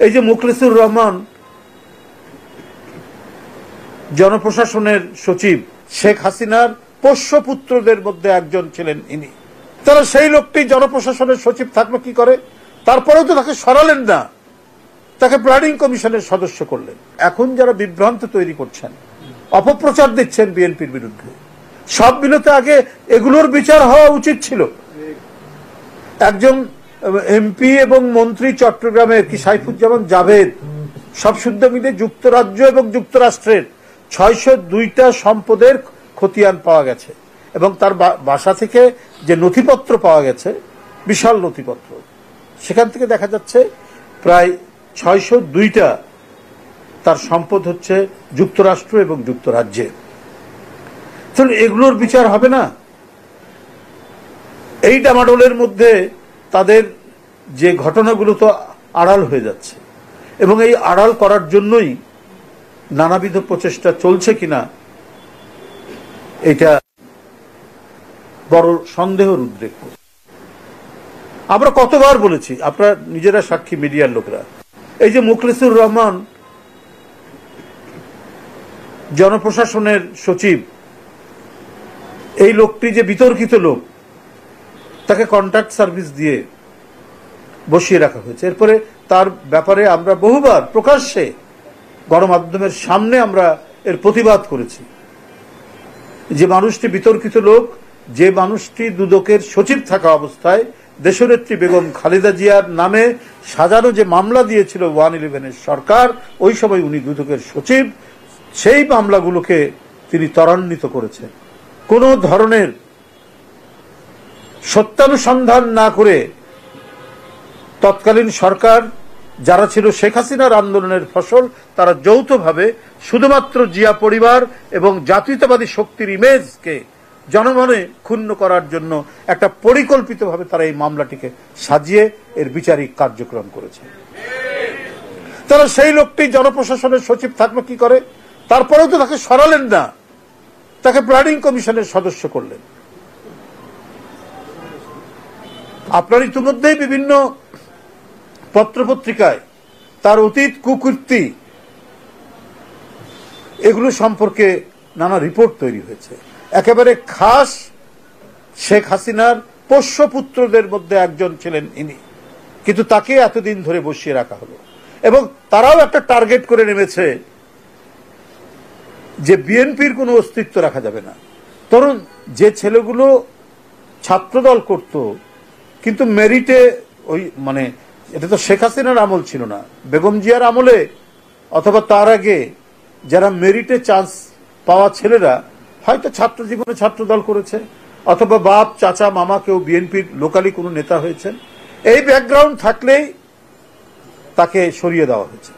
এই যে মুখলেসুর রহমান জনপ্রশাসনের সচিব, শেখ হাসিনার পোষ্যপুত্রদের মধ্যে একজন ছিলেন ইনি। তারা সেই লোকটি জনপ্রশাসনের সচিব থাকলো কি করে? তারপরেও তো তাকে সরালেন না, তাকে প্ল্যানিং কমিশনের সদস্য করলেন। এখন যারা বিভ্রান্ত তৈরি করছেন, অপপ্রচার দিচ্ছেন বিএনপির বিরুদ্ধে, সব মিলতে আগে এগুলোর বিচার হওয়া উচিত ছিল। একজন এমপি এবং মন্ত্রী চট্টগ্রামের কি সাইফুজ্জামান জাভেদ সব শুদ্ধ মিলে যুক্তরাজ্য এবং যুক্তরাষ্ট্রের 602টা সম্পদের খতিয়ান পাওয়া গেছে এবং তার বাসা থেকে যে নথিপত্র পাওয়া গেছে, বিশাল নথিপত্র, সেখান থেকে দেখা যাচ্ছে প্রায় 602টা তার সম্পদ হচ্ছে যুক্তরাষ্ট্র এবং যুক্তরাজ্যে। তাহলে এগুলোর বিচার হবে না? এই ডামাডোলের মধ্যে তাদের যে ঘটনাগুলো তো আড়াল হয়ে যাচ্ছে এবং এই আড়াল করার জন্যই নানাবিধ প্রচেষ্টা চলছে কিনা এটা বড় সন্দেহের উদ্রেক। আমরা কতবার বলেছি, আপনারা নিজেরা সাক্ষী, মিডিয়ার লোকরা, এই যে মুখলেসুর রহমান জনপ্রশাসনের সচিব, এই লোকটি যে বিতর্কিত লোক, তাকে কন্ট্রাক্ট সার্ভিস দিয়ে বসিয়ে রাখা হয়েছে। এরপরে তার ব্যাপারে আমরা বহুবার প্রকাশ্যে গণমাধ্যমের সামনে আমরা এর প্রতিবাদ করেছি। যে মানুষটি বিতর্কিত লোক, যে মানুষটি দুদকের সচিব থাকা অবস্থায় দেশনেত্রী বেগম খালেদা জিয়ার নামে সাজানো যে মামলা দিয়েছিল 111-এর সরকার, ওই সময় উনি দুদকের সচিব, সেই মামলাগুলোকে তিনি ত্বরান্বিত করেছেন। কোন ধরনের সত্যানুসন্ধান না করে তৎকালীন সরকার, যারা ছিল শেখ হাসিনার আন্দোলনের ফসল, তারা যৌথভাবে শুধুমাত্র জিয়া পরিবার এবং জাতীয়তাবাদী শক্তির ইমেজকে জনমনে ক্ষুণ্ণ করার জন্য একটা পরিকল্পিতভাবে তারা এই মামলাটিকে সাজিয়ে এর বিচারিক কার্যক্রম করেছে। তারা সেই লোকটি জনপ্রশাসনের সচিব থাকলো কি করে? তারপরেও তো তাকে সরালেন না, তাকে প্ল্যানিং কমিশনের সদস্য করলেন। আপনার ইতিমধ্যেই বিভিন্ন পত্রপত্রিকায় তার অতীত কুকীর্তি, এগুলো সম্পর্কে নানা রিপোর্ট তৈরি হয়েছে। একেবারে খাস শেখ হাসিনার পোষ্যপুত্রদের মধ্যে একজন ছিলেন ইনি, কিন্তু তাকে এতদিন ধরে বসিয়ে রাখা হলো এবং তারাও একটা টার্গেট করে নেমেছে যে বিএনপির কোনো অস্তিত্ব রাখা যাবে না। তরুণ যে ছেলেগুলো ছাত্রদল করত, কিন্তু মেরিটে ওই মানে এটা তো শেখ হাসিনার আমল ছিল না, বেগম জিয়ার আমলে অথবা তার আগে যারা মেরিটে চান্স পাওয়া ছেলেরা হয়তো ছাত্র জীবনে ছাত্রদল করেছে, অথবা বাপ, চাচা, মামা কেউ বিএনপির লোকালি কোনো নেতা হয়েছেন, এই ব্যাকগ্রাউন্ড থাকলেই তাকে সরিয়ে দেওয়া হয়েছে।